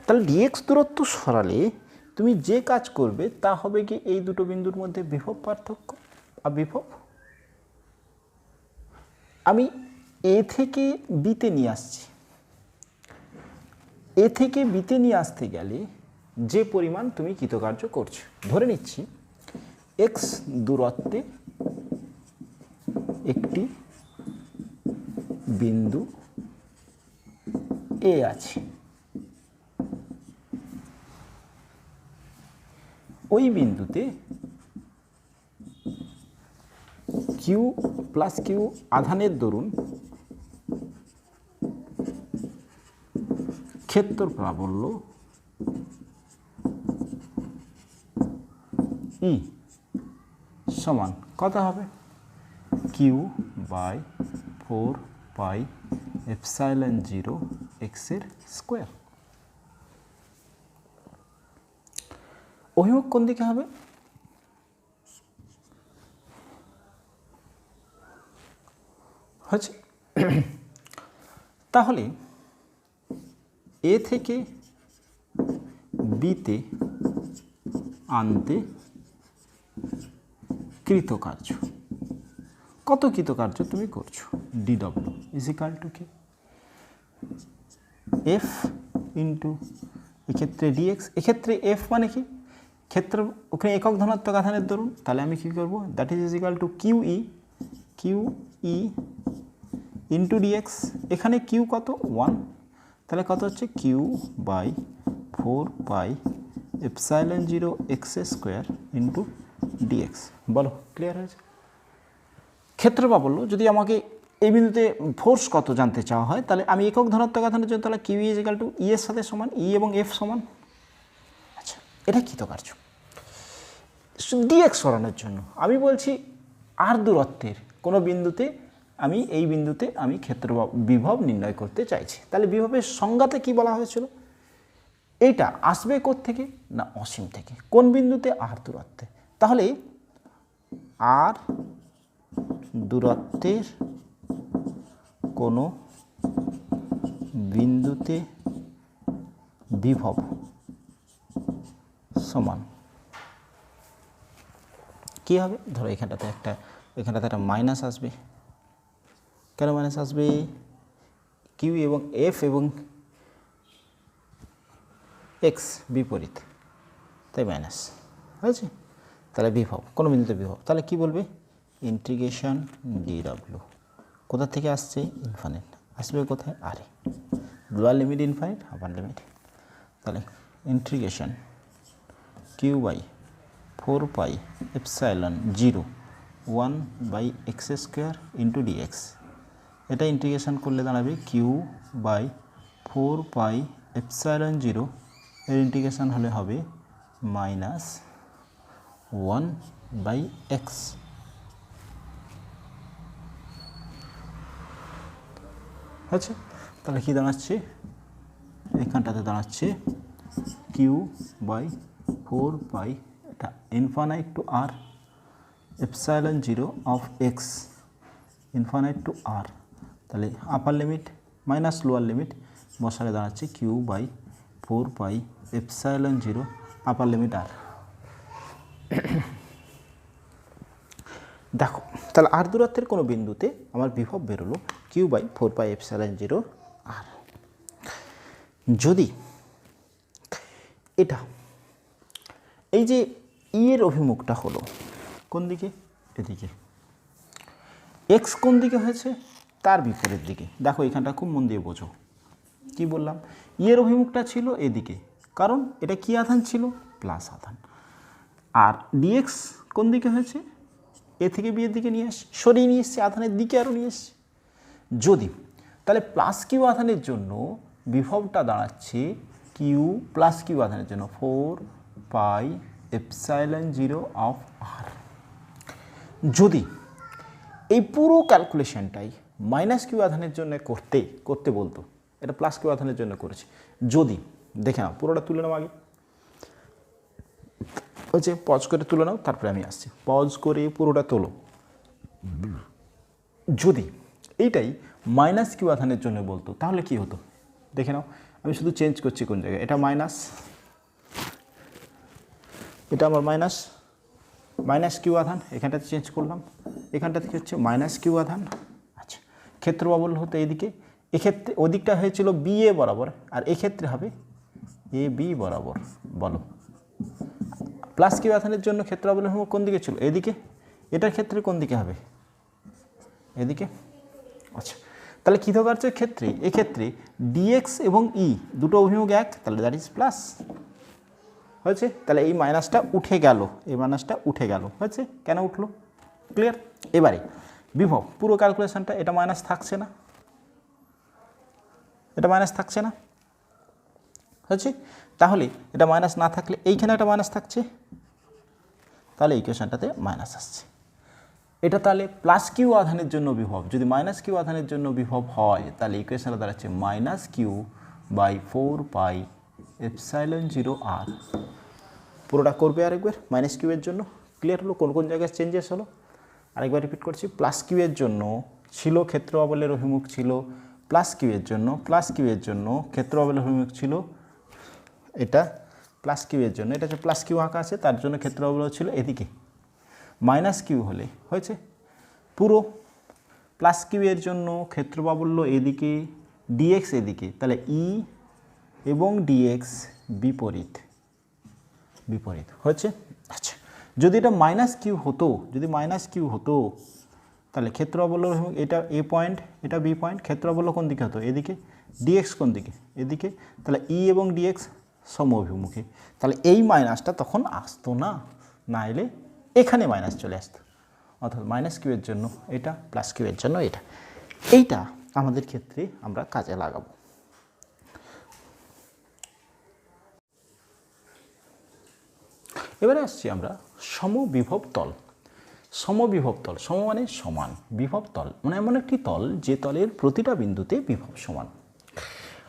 তাহলে ডিএক্স দূরত্ব সরালে তুমি যে কাজ করবে তা হবে কি এই দুটো বিন্দুর মধ্যে বিভব পার্থক্য, আর বিভব আমি এ থেকে বিতে নিয়ে আসছি, এ থেকে বিতে নিয়ে আসতে গেলে যে পরিমাণ তুমি কৃতকার্য করছো, ধরে নিচ্ছি এক্স দূরত্বে একটি বিন্দু এ আছে, ওই বিন্দুতে কিউ প্লাস কিউ আধানের দরুন ক্ষেত্র প্রাবল্য ই সমান কত হবে, কিউ বাই 4 পাই এপসাইলন 0 এক্সের স্কোয়ার। অভিমুখ কোন দিকে হবে, হচ্ছে তাহলে এ থেকে বিতে আনতে কৃতকার্য, কত কৃতকার্য তুমি করছো, ডিডব্লিউ ইজ ইকাল টু কি এফ ইন্টু এক্ষেত্রে ডিএক্স, এক্ষেত্রে এফ মানে কি ক্ষেত্র, ওখানে একক ধনাত্মক আধানের ধরুন, তাহলে আমি কী করবো that is equal to Q E into d x, এখানে কিউ কত 1, তাহলে কত হচ্ছে q/4πε0x² ইন্টু dx। বলো ক্লিয়ার হয়েছে? ক্ষেত্র প্রাবল্য যদি আমাকে এই বিন্দুতে ফোর্স কত জানতে চাওয়া হয়, তাহলে আমি একক ধনাত্মক আধানের জন্য তাহলে কিউ ইজিক্যাল টু ই এর সাথে সমান, ই এবং এফ সমান। আচ্ছা, এটা কৃতকার্য। ডিএক্স সরানোর জন্য আমি বলছি আর দূরত্বের কোনো বিন্দুতে আমি এই বিন্দুতে আমি ক্ষেত্র বিভব নির্ণয় করতে চাইছি। তাহলে বিভবের সংজ্ঞাতে কি বলা হয়েছিল? এইটা আসবে কোত্থেকে না অসীম থেকে। কোন বিন্দুতে? আর দূরত্বে। তাহলে আর দূরত্বের কোনো বিন্দুতে বিভব সমান কী হবে? ধরো এখানটাতে একটা মাইনাস আসবে। কেন মাইনাস আসবে? কিউ এবং এফ এবং এক্স বিপরীত, তাই মাইনাস হয়েছে। তাহলে বিভব কোনো বিন্দুতে বিভব, তাহলে কি বলবে? ইন্টিগ্রেশন ডিডব্লিউ কোথা থেকে আসছে? ইনফাইনাইট আসবে কোথায়? আরে lower limit infinite, upper limit. তাহলে integration q/4πε0 1/x² into dx। এটা ইন্টিগ্রেশন করলে দাঁড়াবে q/4πε0 এর ইন্টিগ্রেশন হলে হবে -1/x। আচ্ছা, তাহলে কী দাঁড়াচ্ছে? এখানটাতে দাঁড়াচ্ছে q/4π এটা infinite to R ε0 of X infinite to R. তাহলে upper limit minus lower limit বসালে দাঁড়াচ্ছে q/4πε0 আপার লিমিট আর। দেখো তাহলে আর দূরত্বের কোনো বিন্দুতে আমার বিভব বেরোলো q/4πε0 আর। যদি এটা এই যে ই এর অভিমুখটা হলো কোন দিকে? এদিকে। এক্স কোন দিকে হয়েছে? তার বিপরীত দিকে। দেখো এখানটা খুব মন দিয়ে বোঝো কি বললাম। ই এর অভিমুখটা ছিল এদিকে, কারণ এটা কি আধান ছিল? প্লাস আধান। আর ডিএক্স কোন দিকে হয়েছে? এ থেকে বি এর দিকে নিয়ে আসছে, সরিয়ে নিয়ে এসছে, আধানের দিকে আরও নিয়ে এসছে। যদি তাহলে প্লাস কিউ আধানের জন্য বিভবটা দাঁড়াচ্ছে কিউ প্লাস কিউ আধানের জন্য 4πε0 অফ আর। যদি এই পুরো ক্যালকুলেশনটাই মাইনাস কিউ আধানের জন্য করতে বলতো, এটা প্লাস কিউ আধানের জন্য করেছি। যদি দেখে নাও, পুরোটা তুলে নাও আগে, ওই যে পজ করে তুলে নাও, তারপরে আমি আসছি। পজ করে পুরোটা তোলো। যদি এইটাই মাইনাস কিউ আধানের জন্য বলতো তাহলে কি হতো দেখে নাও। আমি শুধু চেঞ্জ করছি কোন জায়গায়। এটা মাইনাস, এটা আমার মাইনাস কিউ আধান, এখানটাতে চেঞ্জ করলাম। এখানটাতে কি হচ্ছে? মাইনাস কিউ আধান। আচ্ছা, ক্ষেত্র বাবল হতো এইদিকে। এক্ষেত্রে ওদিকটা হয়েছিল বি এ বরাবর, আর এক্ষেত্রে হবে এ বি বরাবর। বলো প্লাস কিউ আধানের জন্য ক্ষেত্র বাবল কোন দিকে ছিল? এদিকে। এটার ক্ষেত্রে কোন দিকে হবে? এদিকে। আচ্ছা, তাহলে কৃতকার্যের ক্ষেত্রে এক্ষেত্রে ডিএক্স এবং ই দুটো অভিমুখ এক, তাহলে দ্যাট ইজ প্লাস হয়েছে। তাহলে এই মাইনাসটা উঠে গেল, এই মাইনাসটা উঠে গেল। হয়েছে? কেন উঠলো? ক্লিয়ার? এবারে বিভব পুরো ক্যালকুলেশনটা, এটা মাইনাস থাকছে না, এটা মাইনাস থাকছে না। হয়েছে? তাহলে এটা মাইনাস না থাকলে এইখানে একটা মাইনাস থাকছে, তাহলে ইকুয়েশনটাতে মাইনাস আসছে। এটা তাহলে প্লাস কিউ আধানের জন্য বিভব। যদি মাইনাস কিউ আধানের জন্য বিভব হয় তাহলে ইকুয়েশনটা দাঁড়াচ্ছে -q/4πε0 আর। পুরোটা করবে আরেকবার মাইনাস কিউ এর জন্য। ক্লিয়ার হলো কোন কোন জায়গায় চেঞ্জেস হলো? আরেকবার রিপিট করছি। প্লাস কিউ এর জন্য ছিল ক্ষেত্র বাবলের অভিমুখ ছিল প্লাস কিউ এর জন্য, ক্ষেত্র বাবলের অভিমুখ ছিল এটা প্লাস কিউ এর জন্য, এটা যে প্লাস কিউ আঁকা আছে তার জন্য ক্ষেত্র বাবল ছিল এদিকে। মাইনাস কিউ হলে হয়েছে পুরো প্লাস কিউ এর জন্য ক্ষেত্র বাবল্য এদিকে, ডিএক্স এদিকে, তাহলে ই এবং ডিএক্স বিপরীত হয়েছে। আচ্ছা, যদি এটা মাইনাস কিউ হতো, তাহলে ক্ষেত্র বাবল্য এটা এ পয়েন্ট, এটা বি পয়েন্ট, ক্ষেত্র বাবল্য কোন দিকে হতো? এদিকে। ডিএক্স কোন দিকে? এদিকে। তাহলে ই এবং ডিএক্স সম অভিমুখী, তাহলে এই মাইনাসটা তখন আসতো না, না এলে এখানে মাইনাস চলে আসতো, অর্থাৎ মাইনাস কিউ এর জন্য এটা, প্লাস কিউ এর জন্য এটা। এইটা আমাদের ক্ষেত্রে আমরা কাজে লাগাবো। এবারে আসছি আমরা সমবিভব তল। সমবিভব তল, সম মানে সমান, বিভব তল মানে এমন একটি তল যে তলের প্রতিটা বিন্দুতে বিভব সমান।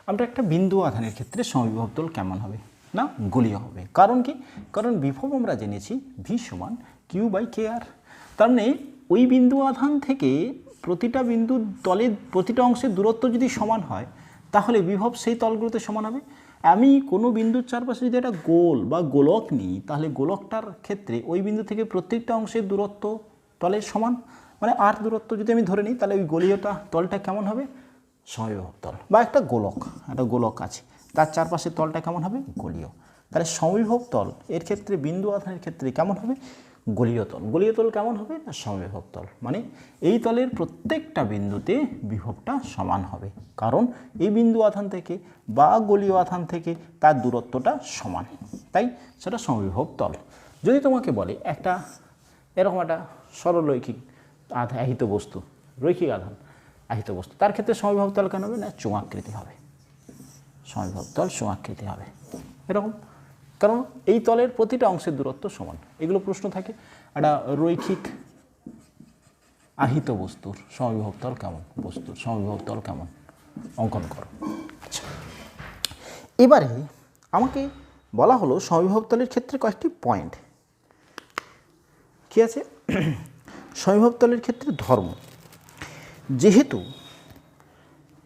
আমরা একটা বিন্দু আধানের ক্ষেত্রে সমবিভব তল কেমন হবে? না গোলীয় হবে। কারণ কি? কারণ বিভব আমরা জেনেছি ভি সমান কিউ বাই কে আর। তার মানে ওই বিন্দু আধান থেকে প্রতিটা বিন্দু তলের প্রতিটা অংশের দূরত্ব যদি সমান হয় তাহলে বিভব সেই তলগুলোতে সমান হবে। আমি কোনো বিন্দুর চারপাশে যদি একটা গোল বা গোলক নিই তাহলে গোলকটার ক্ষেত্রে ওই বিন্দু থেকে প্রত্যেকটা অংশের দূরত্ব তলের সমান, মানে আর দূরত্ব যদি আমি ধরে নিই তাহলে ওই গোলীয়টা তলটা কেমন হবে? সমবিভব তল। বা একটা গোলক আছে, তার চারপাশের তলটা কেমন হবে? গোলীয়। তাহলে সমবিভব তল এর ক্ষেত্রে বিন্দু আধানের ক্ষেত্রে কেমন হবে? গোলীয় তল। গোলীয় তল কেমন হবে? না সমবিভব তল। মানে এই তলের প্রত্যেকটা বিন্দুতে বিভবটা সমান হবে, কারণ এই বিন্দু আধান থেকে বা গোলীয় আধান থেকে তার দূরত্বটা সমান, তাই সেটা সমবিভব তল। যদি তোমাকে বলে একটা এরকম একটা সরলরৈখিক আহিত বস্তু, রৈখিক আধান আহিত বস্তু, তার ক্ষেত্রে সমবিভব তল কেন হবে? না চোঙাকৃতি হবে। সমবিভব তল চোঙাকৃতি হবে এরকম, কারণ এই তলের প্রতিটা অংশের দূরত্ব সমান। এগুলো প্রশ্ন থাকে, একটা রৈখিক আহিত বস্তুর সমবিভব তল কেমন, বস্তুর সমবিভব তল কেমন, অঙ্কন করো। আচ্ছা, এবারে আমাকে বলা হলো সমবিভব তলের ক্ষেত্রে কয়েকটি পয়েন্ট কি আছে। সমবিভব তলের ক্ষেত্রে ধর্ম, যেহেতু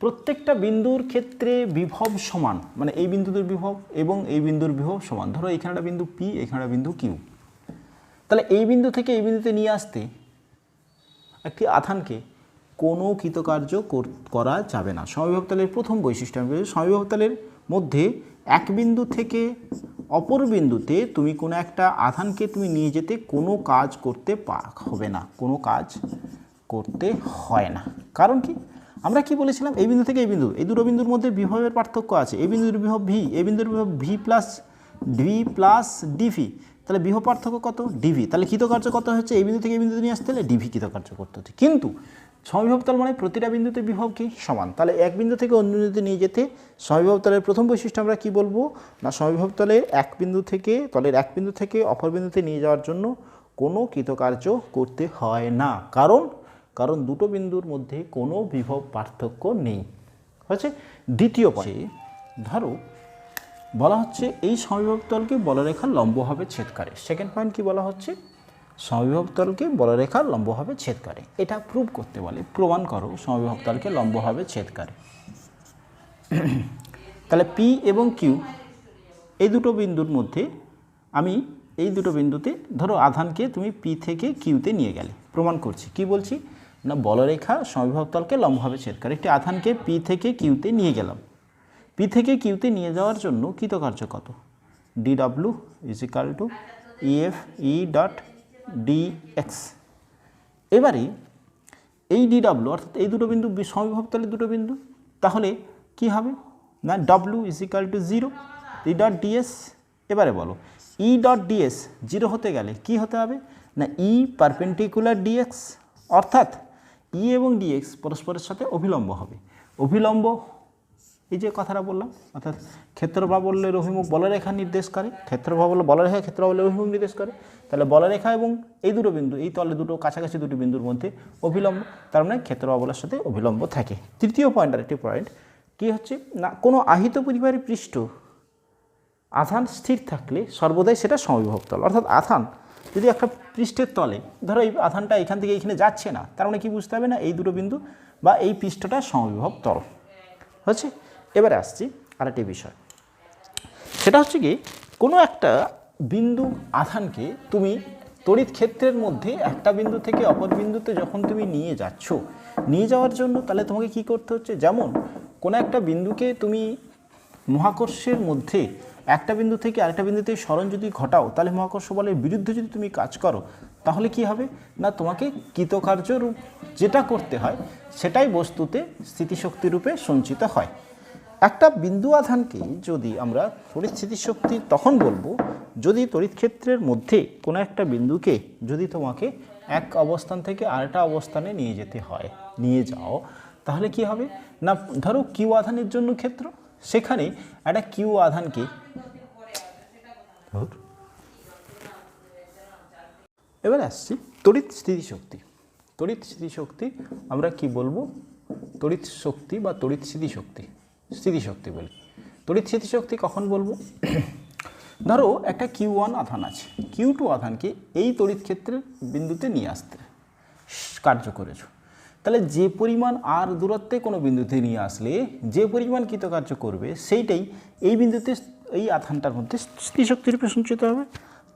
প্রত্যেকটা বিন্দুর ক্ষেত্রে বিভব সমান, মানে এই বিন্দুদের বিভব এবং এই বিন্দুর বিভব সমান। ধরো এখানে একটা বিন্দু পি, এখানে একটা বিন্দু কিউ, তাহলে এই বিন্দু থেকে এই বিন্দুতে নিয়ে আসতে একটি আধানকে কোনো কৃতকার্য করা যাবে না। সমবিভব তলের প্রথম বৈশিষ্ট্য আমি বলছি, সমবিভব তলের মধ্যে এক বিন্দু থেকে অপর বিন্দুতে তুমি কোনো একটা আধানকে তুমি নিয়ে যেতে কোনো কাজ করতে হবে না, কোনো কাজ করতে হয় না। কারণ কি? আমরা কি বলেছিলাম? এই বিন্দু থেকে এই বিন্দু, এই দুটো বিন্দুর মধ্যে বিভবের পার্থক্য আছে। এই বিন্দুর বিভব ভি, এই বিন্দুর বিভব ভি প্লাস ডিভি, তাহলে বিভব পার্থক্য কত? ডিভি। তাহলে কৃতকার্য কত হচ্ছে? এই বিন্দু থেকে এই বিন্দুতে নিয়ে আসতে হলে ডিভি কৃতকার্য করতে হচ্ছে। কিন্তু সমবিভব তল মানে প্রতিটা বিন্দুতে বিভব কি? সমান। তাহলে এক বিন্দু থেকে অন্য বিন্দুতে নিয়ে যেতে সমবিভব তলের প্রথম বৈশিষ্ট্য আমরা কি বলবো? না সমবিভব তলের এক বিন্দু থেকে অপর বিন্দুতে নিয়ে যাওয়ার জন্য কোনো কৃতকার্য করতে হয় না। কারণ দুটো বিন্দুর মধ্যে কোনো বিভব পার্থক্য নেই। হচ্ছে দ্বিতীয় পয়েন্ট। ধরো বলা হচ্ছে এই সমবিভব তলকে বলরেখার লম্বভাবে ছেদ করে। সেকেন্ড পয়েন্ট কি বলা হচ্ছে? সমবিভব তলকে বলরেখার লম্বভাবে ছেদ করে। এটা প্রুভ করতে বলে, প্রমাণ করো সমবিভব তলকে লম্বভাবে ছেদ করে। তাহলে পি এবং কিউ এই দুটো বিন্দুর মধ্যে আমি এই দুটো বিন্দুতে ধরো আধানকে তুমি পি থেকে কিউতে নিয়ে গেলে, প্রমাণ করছি। কি বলছি? না বলরেখা সমবিভব তলকে লম্বভাবে ছেদ করে। একটি আধানকে পি থেকে কিউতে নিয়ে গেলাম, পি থেকে কিউতে নিয়ে যাওয়ার জন্য কৃতকার্য কত? D W is equal to E F E dot d x. এবারে এই ডি ডাব্লু অর্থাৎ এই দুটো বিন্দু সমবিভব তলের দুটো বিন্দু, তাহলে কি হবে? না W is equal two 0, E dot DS. এবারে বলো ই ডট ডিএস 0 হতে গেলে কি হতে হবে? না ই পারপেন্ডিকুলার ডিএক্স, অর্থাৎ ই এবং ডিএক্স পরস্পরের সাথে অভিলম্ব হবে। অভিলম্ব এই যে কথাটা বললাম, অর্থাৎ ক্ষেত্রফল বললে অভিমুখ বলরেখা নির্দেশ করে, ক্ষেত্রফল বললে বলরেখা, ক্ষেত্রফল বললে অভিমুখ নির্দেশ করে। তাহলে বলরেখা এবং এই দুটো বিন্দু, এই তলে দুটো কাছাকাছি দুটি বিন্দুর মধ্যে অভিলম্ব, তার মানে ক্ষেত্রফল বলার সাথে অভিলম্ব থাকে। তৃতীয় পয়েন্ট, আর একটি পয়েন্ট কি হচ্ছে? না কোনো আহিত পরিবাহী পৃষ্ঠ আধান স্থির থাকলে সর্বদাই সেটা সমবিভব তল। অর্থাৎ আধান যদি একটা পৃষ্ঠের তলে, ধরো এই আধানটা এখান থেকে এখানে যাচ্ছে না, তার মানে কি বুঝতে হবে? না এই দুটো বিন্দু বা এই পৃষ্ঠটা সমবিভব তল হচ্ছে। এবারে আসছি আরেকটি বিষয়, সেটা হচ্ছে কি কোনো একটা বিন্দু আধানকে তুমি তড়িৎ ক্ষেত্রের মধ্যে একটা বিন্দু থেকে অপর বিন্দুতে যখন তুমি নিয়ে যাওয়ার জন্য তাহলে তোমাকে কি করতে হচ্ছে? যেমন কোনো একটা বিন্দুকে তুমি মহাকর্ষের মধ্যে একটা বিন্দু থেকে আরেকটা বিন্দুতে সরণ যদি ঘটাও, তাহলে মহাকর্ষ বলের বিরুদ্ধে যদি তুমি কাজ করো তাহলে কি হবে? না তোমাকে কৃতকার্য রূপ যেটা করতে হয় সেটাই বস্তুতে স্থিতিশক্তি রূপে সঞ্চিত হয়। একটা বিন্দু আধানকে যদি আমরা তড়িৎ স্থিতিশক্তি তখন বলবো যদি তড়িৎ ক্ষেত্রের মধ্যে কোনো একটা বিন্দুকে যদি তোমাকে এক অবস্থান থেকে আরেকটা অবস্থানে নিয়ে যেতে হয়, নিয়ে যাও, তাহলে কি হবে না, ধরো কিউ আধানের জন্য ক্ষেত্র, সেখানে একটা কিউ আধানকে এবার আসছি তড়িৎ স্থিতিশক্তি। তড়িৎ স্থিতিশক্তি আমরা কি বলবো, তড়িৎ শক্তি বা তড়িৎ স্থিতিশক্তি, স্থিতিশক্তি বলি। তড়িৎ স্থিতিশক্তি কখন বলবো, ধরো একটা Q1 আধান আছে, Q2 আধানকে এই তড়িৎ ক্ষেত্রের বিন্দুতে নিয়ে আসতে কার্য করেছো, তাহলে যে পরিমাণ আর দূরত্বে কোনো বিন্দুতে নিয়ে আসলে যে পরিমাণ কৃতকার্য করবে সেইটাই এই বিন্দুতে এই আধানটার মধ্যে স্থিতিশক্তি রূপে সঞ্চিত হবে।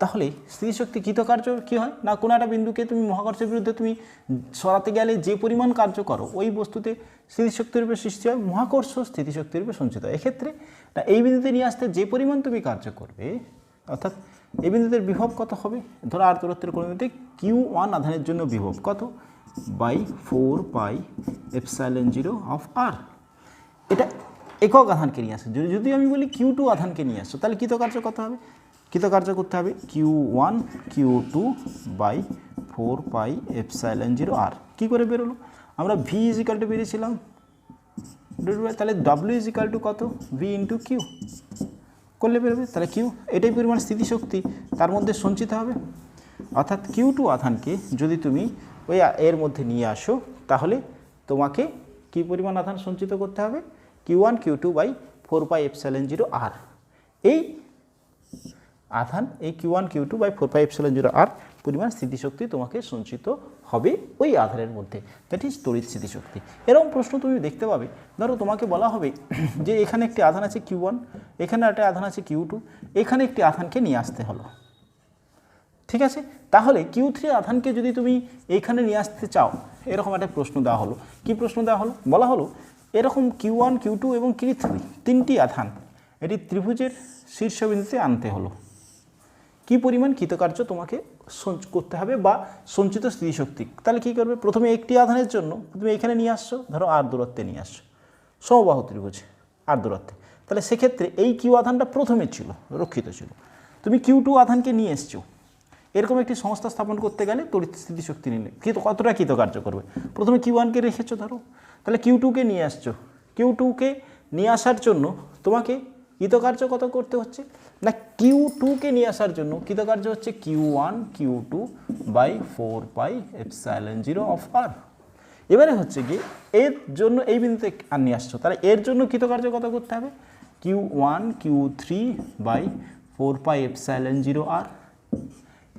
তাহলে স্থিতিশক্তি কৃতকার্য কী হয় না, কোনো একটা বিন্দুকে তুমি মহাকর্ষের বিরুদ্ধে তুমি সরাতে গেলে যে পরিমাণ কার্য করো ওই বস্তুতে স্থিতিশক্তি রূপে সৃষ্টি হয়, মহাকর্ষ স্থিতিশক্তি রূপে সঞ্চিত হয়। এক্ষেত্রে না এই বিন্দুতে নিয়ে আসতে যে পরিমাণ তুমি কার্য করবে, অর্থাৎ এই বিন্দুতে বিভব কত হবে, ধরো আর দূরত্বের কোনো বিন্দুতে Q1 আধানের জন্য বিভব কত, বাই 4πε0 অফ আর। এটা একক আধানকে নিয়ে আসে। যদি আমি বলি Q2 আধানকে নিয়ে আসছো, তাহলে কৃতকার্য কত হবে, কৃতকার্য করতে হবে Q1 Q2 বাই 4πε0 আর। কী করে বেরোলো, আমরা V ইজিক্যাল টু বেরিয়েছিলাম, তাহলে W ইজিক্যাল টু কত, V ইন্টু কিউ করলে বেরোবে, তাহলে কিউ এটাই পরিমাণ স্থিতিশক্তি তার মধ্যে সঞ্চিত হবে। অর্থাৎ Q2 আধানকে যদি তুমি ওই এর মধ্যে নিয়ে আসো, তাহলে তোমাকে কী পরিমাণ আধান সঞ্চিত করতে হবে, Q1 Q2 বাই 4πε0 আর। এই আধান এই Q1 Q2 বাই 4πε0 আর পরিমাণ স্থিতিশক্তি তোমাকে সঞ্চিত হবে ওই আধানের মধ্যে, দ্যাট ইজ তড়িৎ স্থিতিশক্তি। এরকম প্রশ্ন তুমি দেখতে পাবে, ধরো তোমাকে বলা হবে যে এখানে একটি আধান আছে Q1, এখানে একটা আধান আছে Q2, এখানে একটি আধানকে নিয়ে আসতে হলো, ঠিক আছে। তাহলে Q3 আধানকে যদি তুমি এইখানে নিয়ে আসতে চাও, এরকম একটা প্রশ্ন দেওয়া হলো। কি প্রশ্ন দেওয়া হলো, বলা হলো এরকম Q1 Q2 এবং Q3 তিনটি আধান এটি ত্রিভুজের শীর্ষবিন্দুতে আনতে হলো, কি পরিমাণ কৃতকার্য তোমাকে করতে হবে বা সঞ্চিত স্থিতিশক্তি। তাহলে কী করবে, প্রথমে একটি আধানের জন্য তুমি এখানে নিয়ে আসছো, ধরো আর দূরত্বে নিয়ে আসছো, সমবাহু ত্রিভুজ আর দূরত্বে, তাহলে সেক্ষেত্রে এই কিউ আধানটা প্রথমে ছিল, রক্ষিত ছিল। তুমি Q2 আধানকে নিয়ে এসছো, এরকম একটি সংস্থা স্থাপন করতে গেলে তড়িৎ স্থিতিশক্তি নিলে কতটা কৃতকার্য করবে, প্রথমে Q1কে রেখেছো ধরো, তাহলে Q2কে নিয়ে আসছো, Q2কে নিয়ে আসার জন্য তোমাকে কৃতকার্য কত করতে হচ্ছে না, Q2কে নিয়ে আসার জন্য কৃতকার্য হচ্ছে Q1 Q2 বাই 4πε0 অফ আর। এবারে হচ্ছে কি এর জন্য এই বিন্দুতে আর নিয়ে আসছো, তাহলে এর জন্য কৃতকার্য কত করতে হবে, Q1 Q3 বাই 4πε0 আর।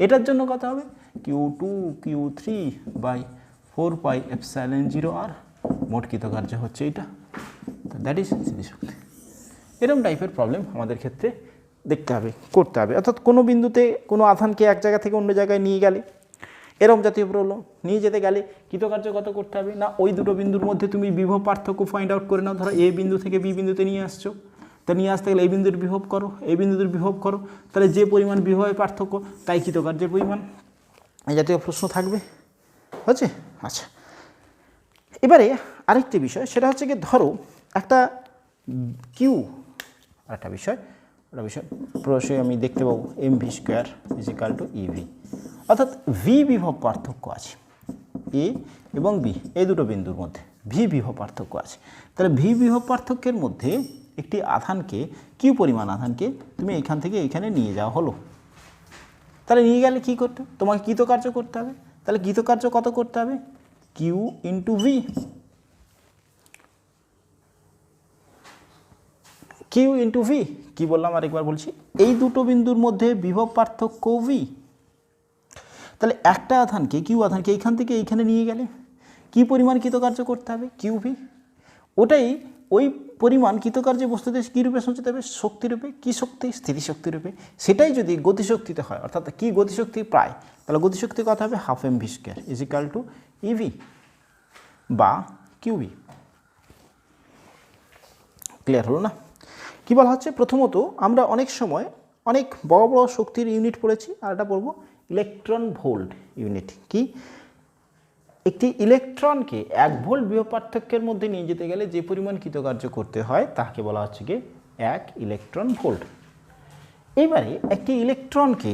এটার জন্য কত হবে, Q2 Q3 বাই 4πε0 আর। মোট কৃতকার্য হচ্ছে এটা, দ্যাট ইজ স্থিতিশক্তি। এরকম টাইপের প্রবলেম আমাদের ক্ষেত্রে দেখতে হবে, করতে হবে। অর্থাৎ কোনো বিন্দুতে কোনো আধানকে এক জায়গা থেকে অন্য জায়গায় নিয়ে গেলে, এরকম জাতীয় প্রবলেম নিয়ে যেতে গেলে কৃতকার্য কত করতে হবে না, ওই দুটো বিন্দুর মধ্যে তুমি বিভব পার্থক্য ফাইন্ড আউট করে নাও। ধরো এ বিন্দু থেকে বি বিন্দুতে নিয়ে আসছো, তা নিয়ে আসতে গেলে এই বিন্দুর বিভব করো, এই বিন্দুর বিভব করো, তাহলে যে পরিমাণ বিভবের পার্থক্য তাই কৃতকার্যের পরিমাণ, এই জাতীয় প্রশ্ন থাকবে, হচ্ছে। আচ্ছা, এবারে আরেকটি বিষয়, সেটা হচ্ছে কি ধরো একটা কিউ, আরেকটা বিষয় প্রশ্নে আমি দেখতে পাবো mv² ইজিক্যাল টু ইভি, অর্থাৎ ভি বিভব পার্থক্য আছে এ এবং বি এই দুটো বিন্দুর মধ্যে ভি বিভব পার্থক্য আছে। তাহলে ভি বিভব পার্থক্যের মধ্যে একটি আধানকে, কিউ পরিমাণ আধানকে তুমি এখান থেকে এখানে নিয়ে যাওয়া হলো, তাহলে নিয়ে গেলে কী করতে, তোমাকে কৃতকার্য করতে হবে। তাহলে কৃতকার্য কত করতে হবে, Q into V, Q into V. কী বললাম আরেকবার বলছি, এই দুটো বিন্দুর মধ্যে বিভব পার্থক্য ভি। তাহলে একটা আধানকে, কিউ আধানকে এইখান থেকে এইখানে নিয়ে গেলে কি পরিমাণ কৃতকার্য করতে হবে, কিউ ভি। ওটাই ওই পরিমাণ কৃতকার্য বস্তুতে কী রূপে সঞ্চিত হবে, শক্তিরূপে। কী শক্তি, স্থিতিশক্তিরূপে। সেটাই যদি গতিশক্তিতে হয়, অর্থাৎ কি গতিশক্তি প্রায়, তাহলে গতিশক্তি কত হবে, half mv² is equal to E V বা কিউভি। ক্লিয়ার হলো না? কী বলা হচ্ছে, প্রথমত আমরা অনেক সময় অনেক বড় বড় শক্তির ইউনিট পড়েছি, আর এটা পড়বো ইলেকট্রন ভোল্ট ইউনিট। কি একটি ইলেকট্রনকে 1 ভোল্ট বিভব পার্থক্যের মধ্যে নিয়ে যেতে গেলে যে পরিমাণ কৃতকার্য করতে হয় তাকে বলা হচ্ছে কি 1 ইলেকট্রন ভোল্ট। এবারে একটি ইলেকট্রনকে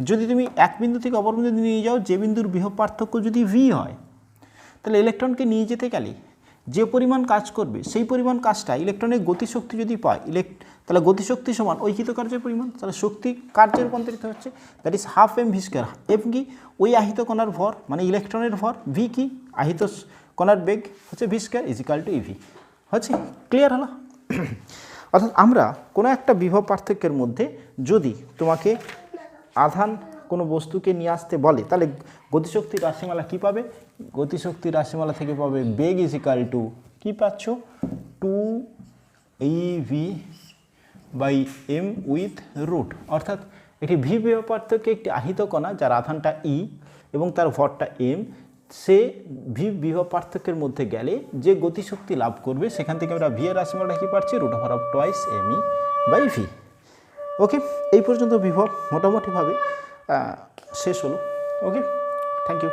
যদি তুমি এক বিন্দু থেকে অপর বিন্দুতে নিয়ে যাও, যে বিন্দুর বিভব পার্থক্য যদি ভি হয়, তাহলে ইলেকট্রনকে নিয়ে যেতে গেলে যে পরিমাণ কাজ করবে সেই পরিমাণ কাজটা ইলেকট্রনের গতিশক্তি যদি পায় তাহলে গতিশক্তি সমান ওই কৃতকার্যের পরিমাণ, তাহলে শক্তি কার্যে রূপান্তরিত হচ্ছে, that is half M V square. M কি ওই আহিত কণার ভর মানে ইলেকট্রনের ভর, ভি কি আহিত কণার বেগ হচ্ছে V square is equal to E V. হচ্ছে ক্লিয়ার হলো? অর্থাৎ আমরা কোনো একটা বিভব পার্থক্যের মধ্যে যদি তোমাকে আধান কোনো বস্তুকে নিয়ে আসতে বলে তাহলে গতিশক্তির রাশিমালা কী পাবে? গতিশক্তির রাশিমালা থেকে পাবে বেগ ইজিক্যাল টু কী পাচ্ছ 2 EV/m উইথ রুট। অর্থাৎ একটি ভি বিভব পার্থক্যে একটি আহিত কণা যার আধানটা ই এবং তার ভরটা এম, সে ভি বিভব পার্থক্যের মধ্যে গেলে যে গতিশক্তি লাভ করবে সেখান থেকে আমরা ভি এর রাশিমালাটা কী পাচ্ছি √2 MEV। ওকে, এই পর্যন্ত বিভব মোটামুটিভাবে শেষ হলো। ওকে, থ্যাংক ইউ।